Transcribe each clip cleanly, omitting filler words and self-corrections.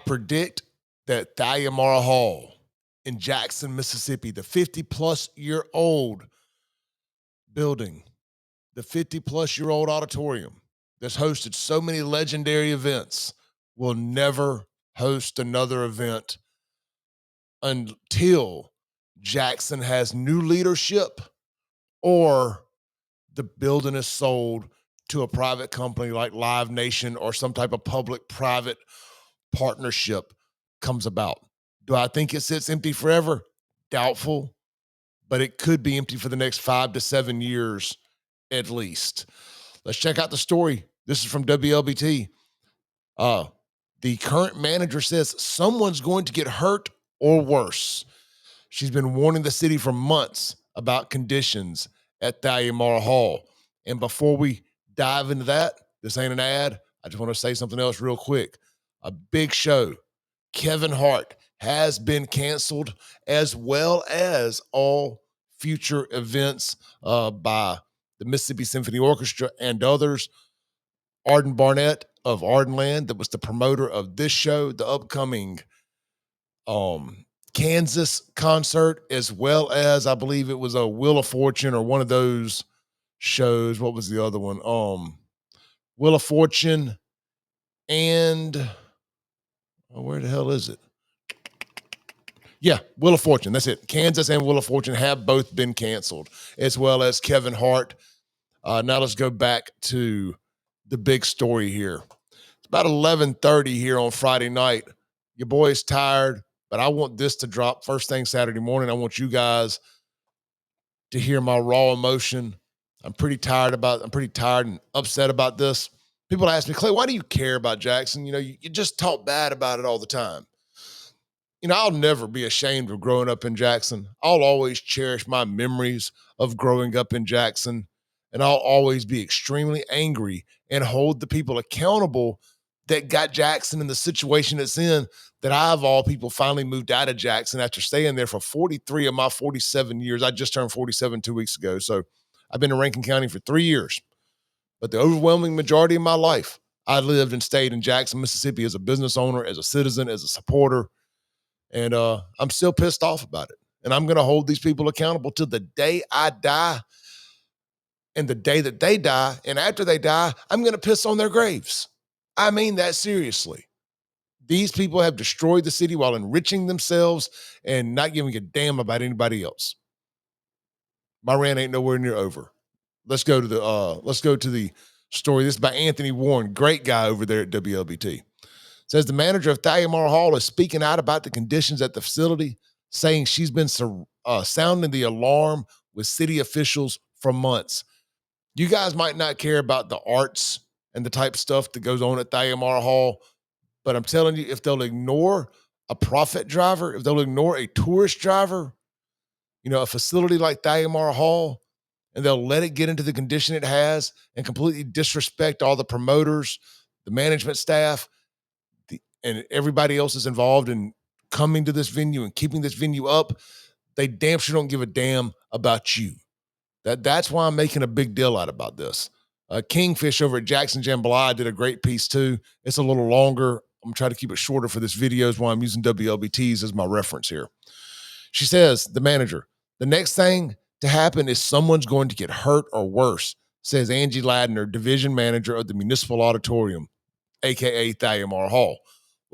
predict that Thalia Mara Hall in Jackson, Mississippi, the 50-plus-year-old building, the 50-plus-year-old auditorium that's hosted so many legendary events, will never host another event until Jackson has new leadership or the building is sold to a private company like Live Nation or some type of public-private partnership comes about. Do I think it sits empty forever? Doubtful, but it could be empty for the next 5 to 7 years at least. Let's check out the story. This is from WLBT. The current manager says someone's going to get hurt or worse. She's been warning the city for months about conditions at Thalia Mara Hall. And before we dive into that, this ain't an ad. I just want to say something else real quick. A big show, Kevin Hart, has been canceled, as well as all future events by the Mississippi Symphony Orchestra and others. Arden Barnett of Ardenland, that was the promoter of this show, the upcoming Kansas concert, as well as I believe it was a Wheel of Fortune or one of those shows. What was the other one? Wheel of Fortune and where the hell is it? Yeah, Wheel of Fortune. That's it. Kansas and Wheel of Fortune have both been canceled, as well as Kevin Hart. Now let's go back to the big story here. It's about 11:30 here on Friday night. Your boy's tired, but I want this to drop first thing Saturday morning. I want you guys to hear my raw emotion. I'm pretty tired and upset about this. People ask me, Clay, why do you care about Jackson? You just talk bad about it all the time. I'll never be ashamed of growing up in Jackson. I'll always cherish my memories of growing up in Jackson, and I'll always be extremely angry and hold the people accountable that got Jackson in the situation it's in, that I, of all people, finally moved out of Jackson after staying there for 43 of my 47 years. I just turned 47 2 weeks ago, so I've been in Rankin County for 3 years. But the overwhelming majority of my life, I lived and stayed in Jackson, Mississippi as a business owner, as a citizen, as a supporter. And I'm still pissed off about it. And I'm going to hold these people accountable till the day I die and the day that they die. And after they die, I'm going to piss on their graves. I mean that seriously. These people have destroyed the city while enriching themselves and not giving a damn about anybody else. My rant ain't nowhere near over. Let's go to the story. This is by Anthony Warren, great guy over there at WLBT. Says the manager of Thalia Mara Hall is speaking out about the conditions at the facility, saying she's been sounding the alarm with city officials for months. You guys might not care about the arts and the type of stuff that goes on at Thalia Mara Hall, but I'm telling you, if they'll ignore a profit driver, if they'll ignore a tourist driver, a facility like Thalia Mara Hall, and they'll let it get into the condition it has and completely disrespect all the promoters, the management staff, and everybody else is involved in coming to this venue and keeping this venue up, they damn sure don't give a damn about you. That's why I'm making a big deal out about this. Kingfish over at Jackson Jambalaya did a great piece too. It's a little longer. I'm trying to keep it shorter for this video is why I'm using WLBTs as my reference here. She says, the manager, the next thing to happen is someone's going to get hurt or worse, says Angie Ladner, division manager of the Municipal Auditorium, a.k.a. Thalia Mara Hall.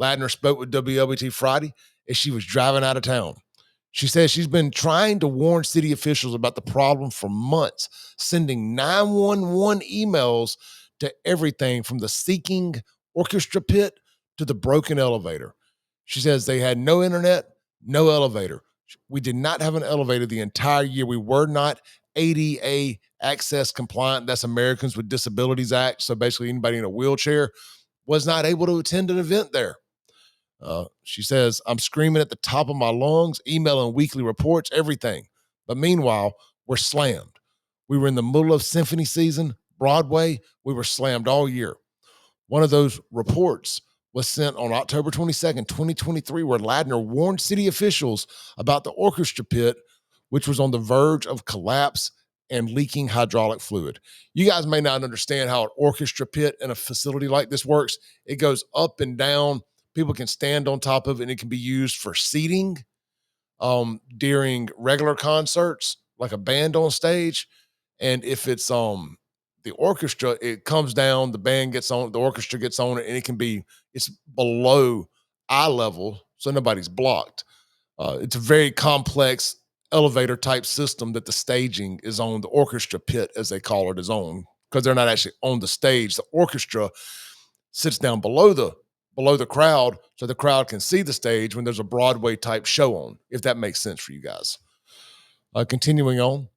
Ladner spoke with WLBT Friday as she was driving out of town. She says she's been trying to warn city officials about the problem for months, sending 911 emails to everything from the sinking orchestra pit to the broken elevator. She says they had no internet, no elevator. We did not have an elevator the entire year. We were not ADA access compliant. That's Americans with Disabilities Act. So basically anybody in a wheelchair was not able to attend an event there. She says, I'm screaming at the top of my lungs, emailing weekly reports, everything. But meanwhile, we're slammed. We were in the middle of symphony season, Broadway. We were slammed all year. One of those reports was sent on October 22nd, 2023, where Ladner warned city officials about the orchestra pit, which was on the verge of collapse and leaking hydraulic fluid. You guys may not understand how an orchestra pit in a facility like this works. It goes up and down People can stand on top of it, and it can be used for seating during regular concerts, like a band on stage. And if it's the orchestra, it comes down, the band gets on, the orchestra gets on it, and it's below eye level, so nobody's blocked. It's a very complex elevator type system that the staging is on. The orchestra pit, as they call it, is on, because they're not actually on the stage. The orchestra sits down below the crowd, so the crowd can see the stage when there's a Broadway type show on, if that makes sense for you guys. Continuing on,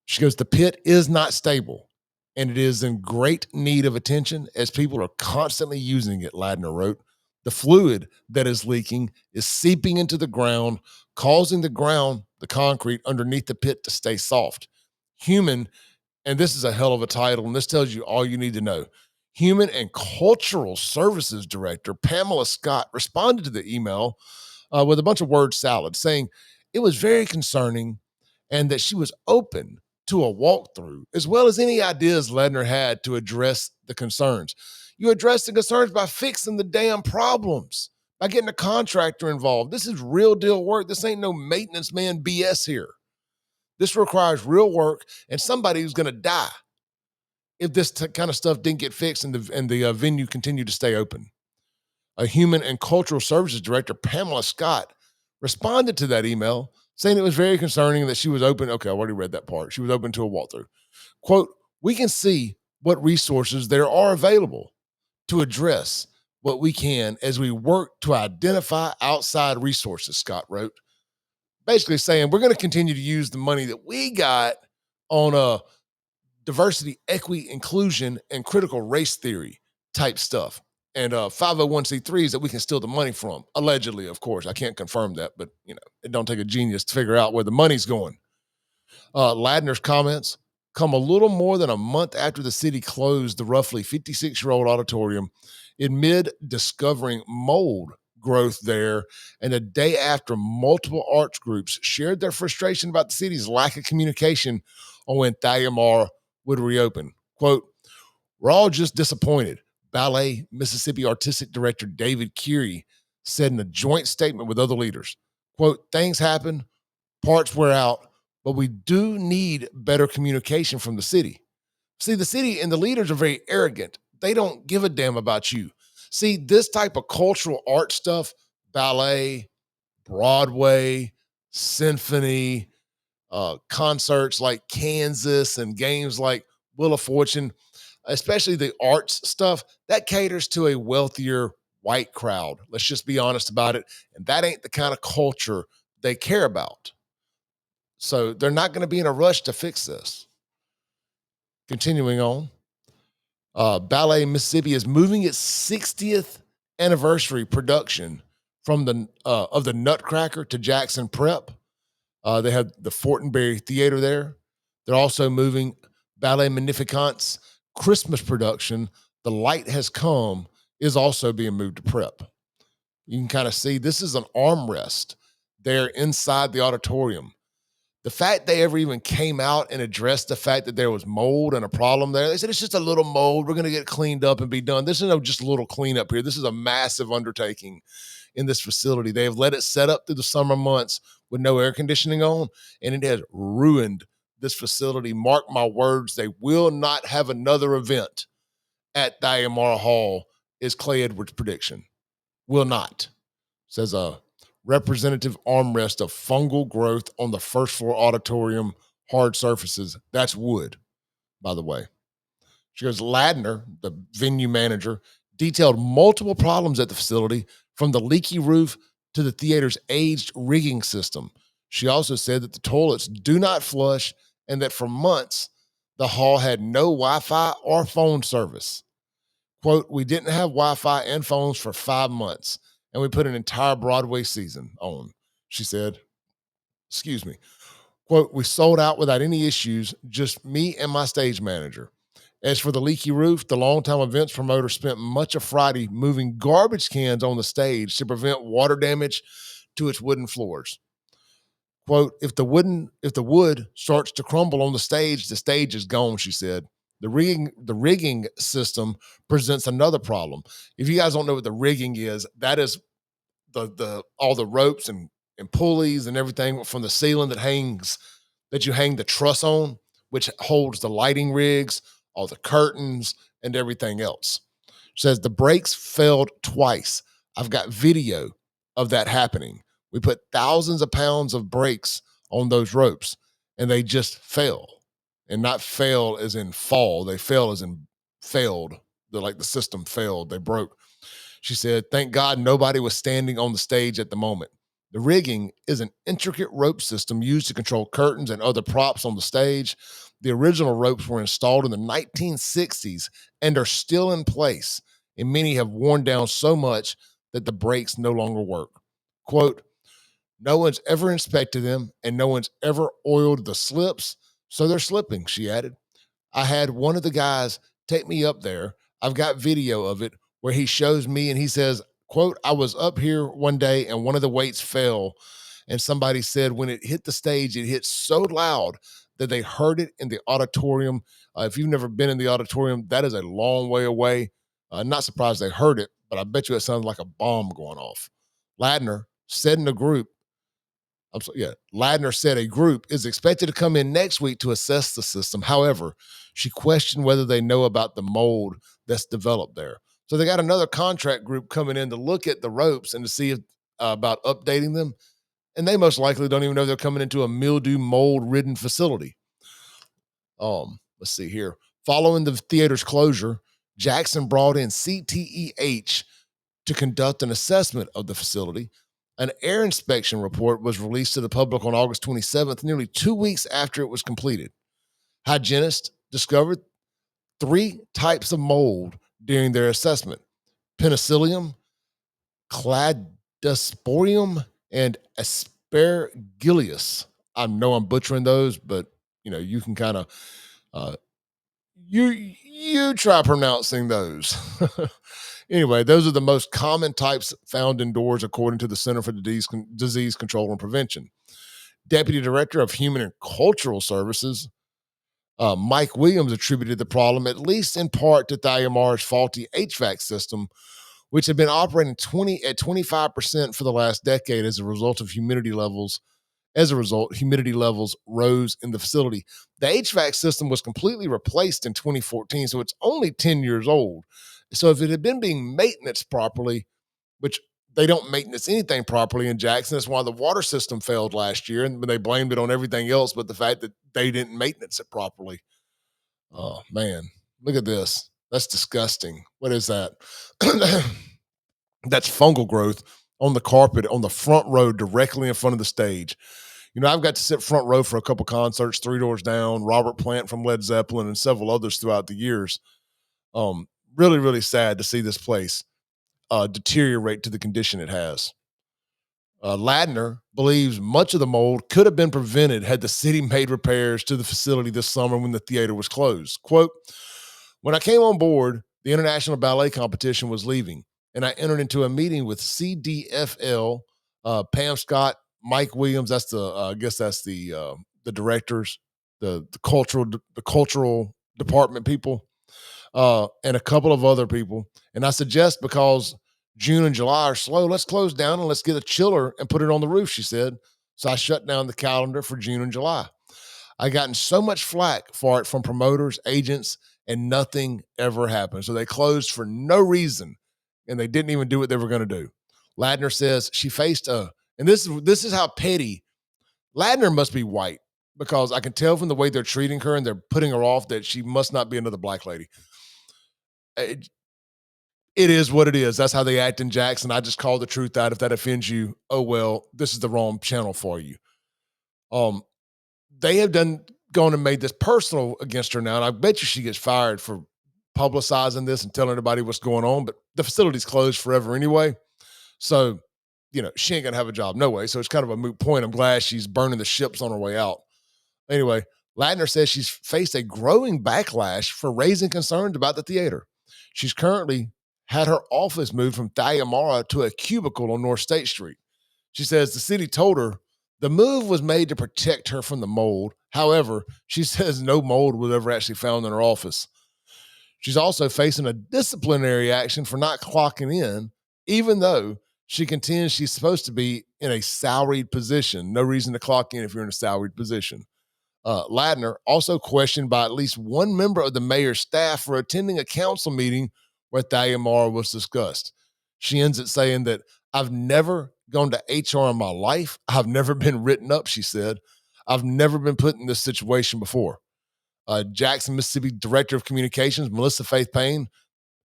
she goes, the pit is not stable, and it is in great need of attention as people are constantly using it, Ladner wrote. The fluid that is leaking is seeping into the ground, causing the concrete underneath the pit to stay soft. Human, and this is a hell of a title, and this tells you all you need to know. Human and Cultural Services Director Pamela Scott responded to the email with a bunch of word salad, saying it was very concerning and that she was open to a walkthrough, as well as any ideas Ledner had to address the concerns. You address the concerns by fixing the damn problems, by getting a contractor involved. This is real deal work. This ain't no maintenance man BS here. This requires real work and somebody who's going to die if this kind of stuff didn't get fixed and the venue continued to stay open. A Human and Cultural Services Director, Pamela Scott, responded to that email saying it was very concerning that she was open. Okay, I already read that part. She was open to a walkthrough. Quote, we can see what resources there are available to address what we can as we work to identify outside resources, Scott wrote. Basically saying we're going to continue to use the money that we got on diversity, equity, inclusion, and critical race theory type stuff. And 501c3s that we can steal the money from, allegedly, of course. I can't confirm that, but it don't take a genius to figure out where the money's going. Ladner's comments come a little more than a month after the city closed the roughly 56-year-old auditorium amid discovering mold growth there, and a day after multiple arts groups shared their frustration about the city's lack of communication on when Thalia Mara would reopen. Quote, we're all just disappointed, Ballet Mississippi Artistic Director David Curie said in a joint statement with other leaders. Quote, things happen, parts wear out, but we do need better communication from the city. See, the city and the leaders are very arrogant. They don't give a damn about you. See, this type of cultural art stuff, ballet, Broadway, symphony, concerts like Kansas and games like Wheel of Fortune, especially the arts stuff, that caters to a wealthier white crowd. Let's just be honest about it. And that ain't the kind of culture they care about. So they're not going to be in a rush to fix this. Continuing on, Ballet Mississippi is moving its 60th anniversary production from the Nutcracker to Jackson Prep. They have the Fortenberry Theater there. They're also moving Ballet Magnificent's Christmas production, The Light Has Come, is also being moved to Prep. You can kind of see this is an armrest there inside the auditorium. The fact they ever even came out and addressed the fact that there was mold and a problem there, they said it's just a little mold. We're going to get cleaned up and be done. This is no just a little cleanup here. This is a massive undertaking in this facility. They have let it set up through the summer months with no air conditioning on, and it has ruined this facility. Mark my words, they will not have another event at Thalia Mara Hall, is Clay Edwards' prediction. Will not. Says a representative armrest of fungal growth on the first floor auditorium, hard surfaces. That's wood, by the way. She goes, Ladner, the venue manager, detailed multiple problems at the facility, from the leaky roof to the theater's aged rigging system. She also said that the toilets do not flush and that for months, the hall had no Wi-Fi or phone service. Quote, we didn't have Wi-Fi and phones for 5 months, and we put an entire Broadway season on, she said. Excuse me. Quote, we sold out without any issues, just me and my stage manager. As for the leaky roof, the longtime events promoter spent much of Friday moving garbage cans on the stage to prevent water damage to its wooden floors. Quote, if the wood starts to crumble on the stage is gone, she said. The rigging system presents another problem. If you guys don't know what the rigging is, that is the all the ropes and pulleys and everything from the ceiling that you hang the truss on, which holds the lighting rigs, all the curtains, and everything else. Says the brakes failed twice. I've got video of that happening. We put thousands of pounds of brakes on those ropes and they just fail. And not fail as in fall, they fail as in failed. They're like the system failed, they broke. She said, thank God nobody was standing on the stage at the moment. The rigging is an intricate rope system used to control curtains and other props on the stage. The original ropes were installed in the 1960s and are still in place, and many have worn down so much that the brakes no longer work. Quote, no one's ever inspected them and no one's ever oiled the slips, so they're slipping, she added. I had one of the guys take me up there. I've got video of it where he shows me and he says, quote, I was up here one day and one of the weights fell. And somebody said when it hit the stage, it hit so loud that they heard it in the auditorium. If you've never been in the auditorium, that is a long way away. Not surprised they heard it, but I bet you it sounded like a bomb going off. Ladner said in the group, Ladner said a group is expected to come in next week to assess the system. However, she questioned whether they know about the mold that's developed there. So they got another contract group coming in to look at the ropes and to see if, about updating them. And they most likely don't even know they're coming into a mildew mold ridden facility. Let's see here. Following the theater's closure, Jackson brought in CTEH to conduct an assessment of the facility. An air inspection report was released to the public on August 27th, nearly 2 weeks after it was completed. Hygienists discovered 3 types of mold during their assessment: penicillium, cladosporium, and aspergillus. I know I'm butchering those, but you can kind of you try pronouncing those. Anyway, those are the most common types found indoors, according to the Center for Disease Control and Prevention. Deputy Director of Human and Cultural Services, Mike Williams, attributed the problem, at least in part, to Thalia Mara's faulty HVAC system, which had been operating 25% for the last decade as a result of humidity levels. As a result, humidity levels rose in the facility. The HVAC system was completely replaced in 2014, so it's only 10 years old. So if it had been being maintenance properly, which they don't maintenance anything properly in Jackson, that's why the water system failed last year, and they blamed it on everything else but the fact that they didn't maintenance it properly. Oh, man. Look at this. That's disgusting. What is that? That's fungal growth on the carpet on the front row directly in front of the stage. I've got to sit front row for a couple concerts, Three Doors Down, Robert Plant from Led Zeppelin, and several others throughout the years. Really, really sad to see this place deteriorate to the condition it has. Ladner believes much of the mold could have been prevented had the city made repairs to the facility this summer when the theater was closed. Quote, when I came on board, the International Ballet Competition was leaving, and I entered into a meeting with CDFL, Pam Scott, Mike Williams. That's I guess that's the directors, the cultural department people, and a couple of other people. And I suggest, because June and July are slow, let's close down and let's get a chiller and put it on the roof, she said. So I shut down the calendar for June and July. I gotten so much flack for it from promoters, agents, and nothing ever happened. So they closed for no reason, and they didn't even do what they were going to do. Ladner says she faced and this is how petty. Ladner must be white, because I can tell from the way they're treating her and they're putting her off that she must not be another black lady. It is what it is. That's how they act in Jackson. I just call the truth out. If that offends you, oh well, this is the wrong channel for you. They have gone and made this personal against her now, and I bet you she gets fired for publicizing this and telling everybody what's going on. But the facility's closed forever anyway, so she ain't gonna have a job no way. So it's kind of a moot point. I'm glad she's burning the ships on her way out. Anyway, Ladner says she's faced a growing backlash for raising concerns about the theater. She's currently had her office moved from Thalia Mara to a cubicle on North State Street. She says the city told her The move was made to protect her from the mold. However, she says no mold was ever actually found in her office. She's also facing a disciplinary action for not clocking in, even though she contends she's supposed to be in a salaried position. No reason to clock in if you're in a salaried position. Ladner also questioned by at least one member of the mayor's staff for attending a council meeting where Thalia Mara was discussed. She ends it saying that I've never gone to HR in my life. I've never been written up, she said. I've never been put in this situation before. Jackson, Mississippi Director of Communications, Melissa Faith Payne,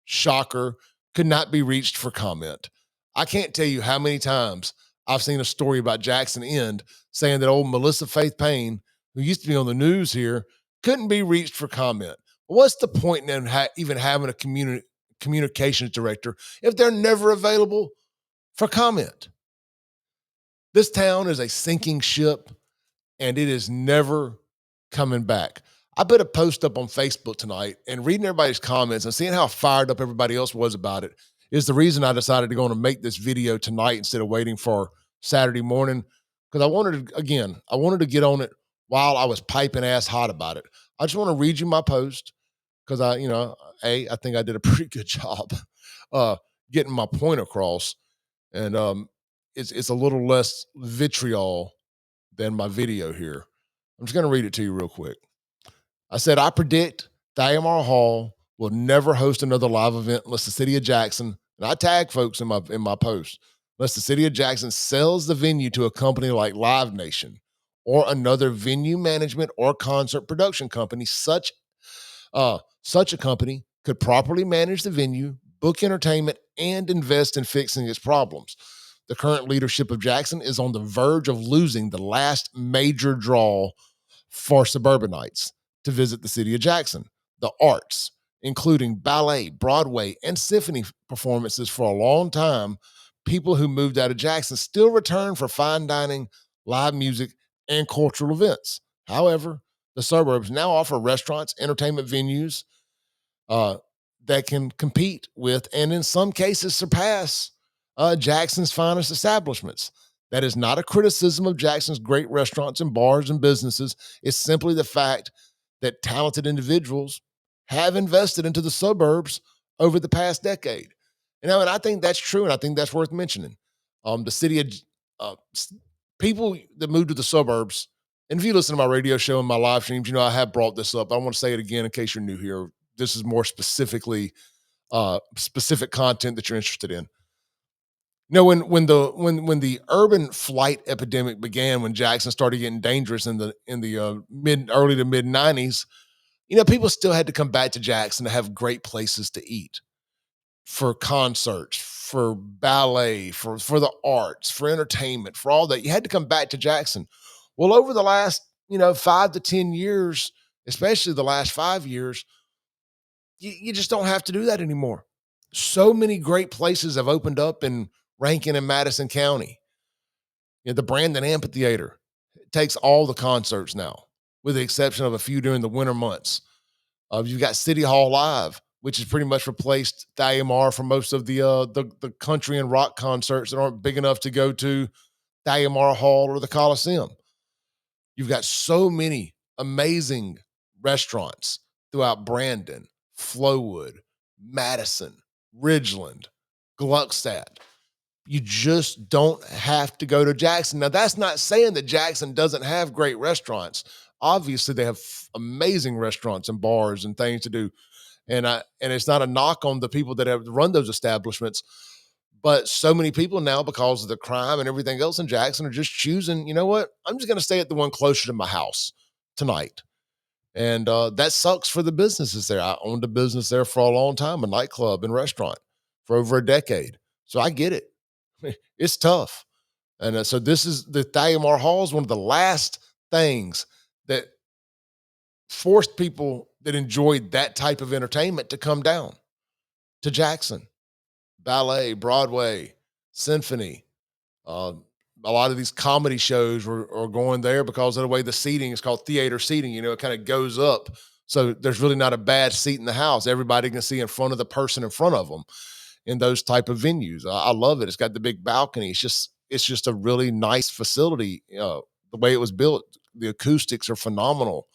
shocker, could not be reached for comment. I can't tell you how many times I've seen a story about Jackson end saying that old Melissa Faith Payne, who used to be on the news here, couldn't be reached for comment. What's the point in even having a communications director if they're never available for comment? This town is a sinking ship, and it is never coming back. I put a post up on Facebook tonight, and reading everybody's comments and seeing how fired up everybody else was about it is the reason I decided to go on and make this video tonight instead of waiting for Saturday morning. Because I wanted to get on it while I was piping ass hot about it. I just want to read you my post because I think I did a pretty good job getting my point across, and it's a little less vitriol than my video here. I'm just going to read it to you real quick. I said, I predict Thalia Mara Hall will never host another live event unless the city of Jackson, and I tag folks in my post, unless the city of Jackson sells the venue to a company like Live Nation or another venue management or concert production company. Such a company could properly manage the venue, book entertainment, and invest in fixing its problems. The current leadership of Jackson is on the verge of losing the last major draw for suburbanites to visit the city of Jackson. The arts, including ballet, Broadway, and symphony performances for a long time, people who moved out of Jackson still return for fine dining, live music, and cultural events. However, the suburbs now offer restaurants, entertainment venues uh, that can compete with, and in some cases surpass, Jackson's finest establishments. That is not a criticism of Jackson's great restaurants and bars and businesses. It's simply the fact that talented individuals have invested into the suburbs over the past decade. And I think that's true, and I think that's worth mentioning. The city of people that moved to the suburbs, and if you listen to my radio show and my live streams, I have brought this up. I want to say it again in case you're new here. This is more specifically specific content that you're interested in. When the urban flight epidemic began, when Jackson started getting dangerous in the mid early to mid '90s, people still had to come back to Jackson to have great places to eat, for concerts, for ballet, for the arts, for entertainment, for all that. You had to come back to Jackson. Well, over the last 5 to 10 years, especially the last 5 years, you just don't have to do that anymore. So many great places have opened up in Rankin and Madison County. The Brandon Amphitheater takes all the concerts now, with the exception of a few during the winter months. You've got City Hall Live, which has pretty much replaced Thalia Mara for most of the country and rock concerts that aren't big enough to go to Thalia Mara Hall or the Coliseum. You've got so many amazing restaurants throughout Brandon, Flowood, Madison, Ridgeland, Gluckstadt. You just don't have to go to Jackson. Now, that's not saying that Jackson doesn't have great restaurants. Obviously, they have amazing restaurants and bars and things to do. And it's not a knock on the people that have run those establishments. But so many people now, because of the crime and everything else in Jackson, are just choosing, you know what? I'm just going to stay at the one closer to my house tonight. And that sucks for the businesses there. I owned a business there for a long time, a nightclub and restaurant for over a decade. So I get it. It's tough. And so this is the Thalia Mara Hall is one of the last things that forced people that enjoyed that type of entertainment to come down to Jackson. Ballet, Broadway, symphony. A lot of these comedy shows are going there because of the way the seating is called theater seating. It kind of goes up. So there's really not a bad seat in the house. Everybody can see in front of the person in front of them in those type of venues. I love it. It's got the big balcony. It's just it's just a really nice facility. The way it was built, the acoustics are phenomenal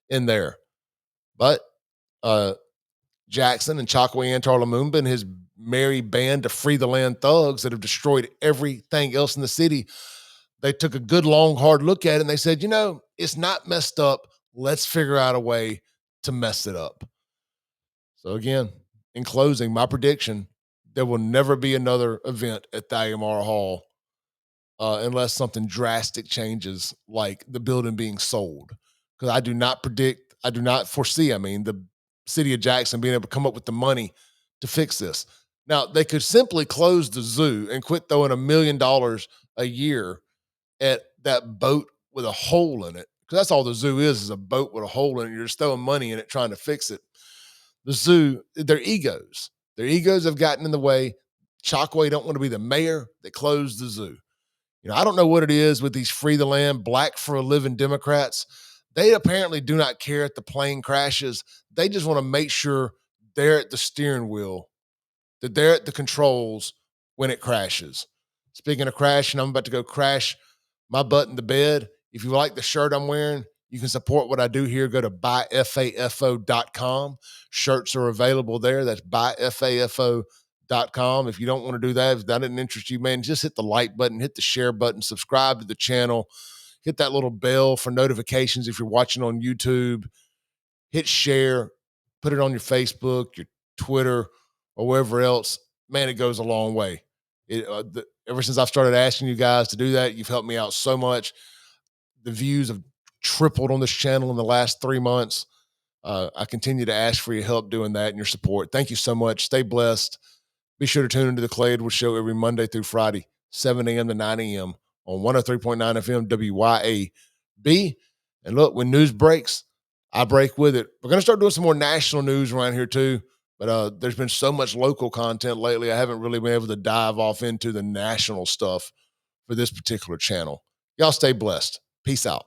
in there. But uh, Jackson and Chakwe Antar Lumumba and his merry band of Free the Land thugs that have destroyed everything else in the city, they took a good, long, hard look at it and they said, it's not messed up. Let's figure out a way to mess it up. So again, in closing, my prediction, there will never be another event at Thalia Mara Hall unless something drastic changes, like the building being sold. Because I do not foresee, the city of Jackson being able to come up with the money to fix this. Now, they could simply close the zoo and quit throwing $1 million a year at that boat with a hole in it. Because that's all the zoo is a boat with a hole in it. You're just throwing money in it trying to fix it. The zoo, their egos. Their egos have gotten in the way. Chokwe don't want to be the mayor that closed the zoo. I don't know what it is with these free the land, black for a living Democrats. They apparently do not care if the plane crashes. They just want to make sure they're at the steering wheel, that they're at the controls when it crashes. Speaking of crashing, I'm about to go crash my butt in the bed. If you like the shirt I'm wearing, you can support what I do here. Go to buyfafo.com. Shirts are available there. That's buyfafo.com. If you don't want to do that, if that didn't interest you, man, just hit the like button, hit the share button, subscribe to the channel, hit that little bell for notifications if you're watching on YouTube. Hit share, put it on your Facebook, your Twitter, or wherever else. Man, it goes a long way. Ever since I've started asking you guys to do that, you've helped me out so much. The views have tripled on this channel in the last 3 months. I continue to ask for your help doing that and your support. Thank you so much. Stay blessed. Be sure to tune into the Clay Edwards Show every Monday through Friday, 7 a.m. to 9 a.m. on 103.9 FM WYAB. And look, when news breaks, I break with it. We're going to start doing some more national news around here too. But there's been so much local content lately, I haven't really been able to dive off into the national stuff for this particular channel. Y'all stay blessed. Peace out.